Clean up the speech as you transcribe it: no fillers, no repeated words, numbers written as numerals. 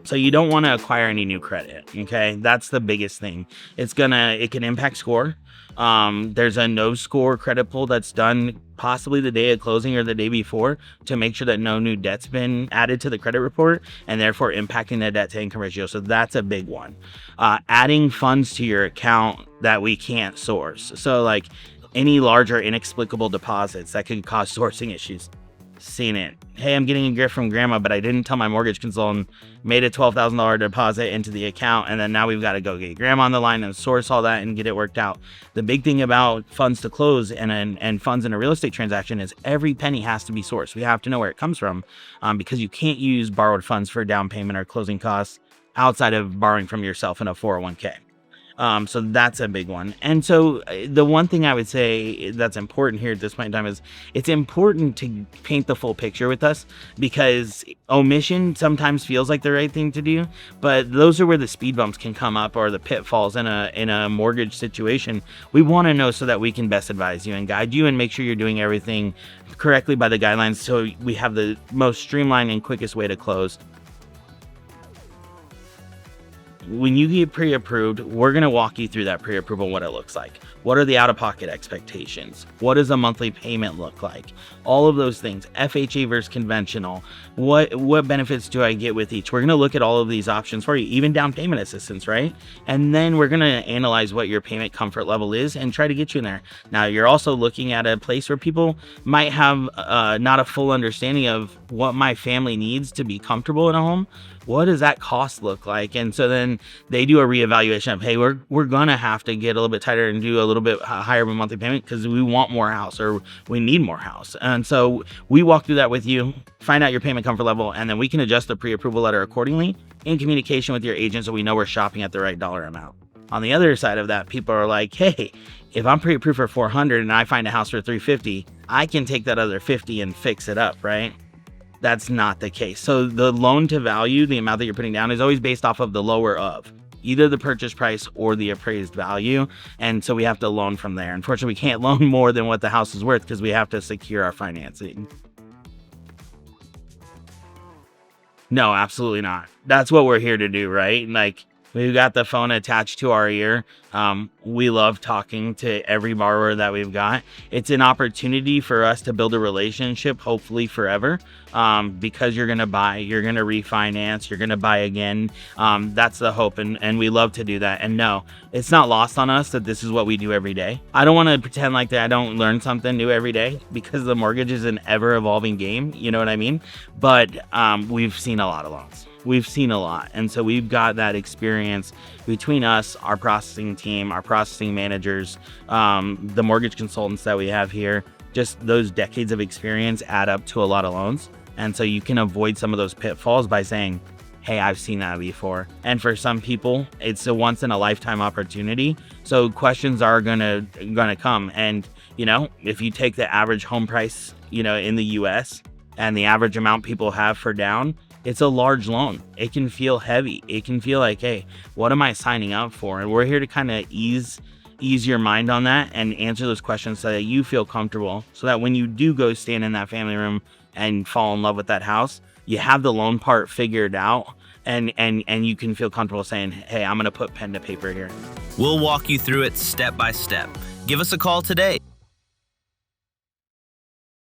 So you don't want to acquire any new credit. Okay. That's the biggest thing. It can impact score. There's a no score credit pull that's done possibly the day of closing or the day before to make sure that no new debt's been added to the credit report and therefore impacting the debt to income ratio. So that's a big one. Adding funds to your account that we can't source. So like any large or inexplicable deposits that could cause sourcing issues. Seen it. Hey, I'm getting a gift from grandma, but I didn't tell my mortgage consultant, made a $12,000 deposit into the account. And then now we've got to go get grandma on the line and source all that and get it worked out. The big thing about funds to close and funds in a real estate transaction is every penny has to be sourced. We have to know where it comes from because you can't use borrowed funds for down payment or closing costs outside of borrowing from yourself in a 401k. So that's a big one. And so the one thing I would say that's important here at this point in time is it's important to paint the full picture with us, because omission sometimes feels like the right thing to do, but those are where the speed bumps can come up or the pitfalls in a mortgage situation. We want to know so that we can best advise you and guide you and make sure you're doing everything correctly by the guidelines so we have the most streamlined and quickest way to close. When you get pre-approved, we're going to walk you through that pre-approval, what it looks like. What are the out-of-pocket expectations? What does a monthly payment look like? All of those things. FHA versus conventional. What benefits do I get with each? We're going to look at all of these options for you, even down payment assistance, right? And then we're going to analyze what your payment comfort level is and try to get you in there. Now, you're also looking at a place where people might have not a full understanding of what my family needs to be comfortable in a home. What does that cost look like? And so then they do a reevaluation of, hey, we're going to have to get a little bit tighter and do a little bit higher of a monthly payment because we want more house or we need more house. And so we walk through that with you, find out your payment comfort level, and then we can adjust the pre-approval letter accordingly in communication with your agent so we know we're shopping at the right dollar amount. On the other side of that, people are like, hey, if I'm pre-approved for $400 and I find a house for $350, I can take that other $50 and fix it up, right? That's not the case. So the loan to value, the amount that you're putting down, is always based off of the lower of either the purchase price or the appraised value. And so we have to loan from there. Unfortunately, we can't loan more than what the house is worth because we have to secure our financing. No, absolutely not. That's what we're here to do, right? Like, we've got the phone attached to our ear. We love talking to every borrower that we've got. It's an opportunity for us to build a relationship, hopefully forever, because you're going to buy, you're going to refinance, you're going to buy again. That's the hope, and we love to do that. And no, it's not lost on us that this is what we do every day. I don't want to pretend like that I don't learn something new every day, because the mortgage is an ever-evolving game, you know what I mean? But we've seen a lot of loans. We've seen a lot. And so we've got that experience between us, our processing team, our processing managers, the mortgage consultants that we have here. Just those decades of experience add up to a lot of loans. And so you can avoid some of those pitfalls by saying, hey, I've seen that before. And for some people, it's a once in a lifetime opportunity. So questions are gonna come. And, you know, if you take the average home price, you know, in the US and the average amount people have for down, it's a large loan. It can feel heavy. It can feel like, hey, what am I signing up for? And we're here to kind of ease your mind on that and answer those questions so that you feel comfortable, so that when you do go stand in that family room and fall in love with that house, you have the loan part figured out, and you can feel comfortable saying, hey, I'm going to put pen to paper here. We'll walk you through it step by step. Give us a call today.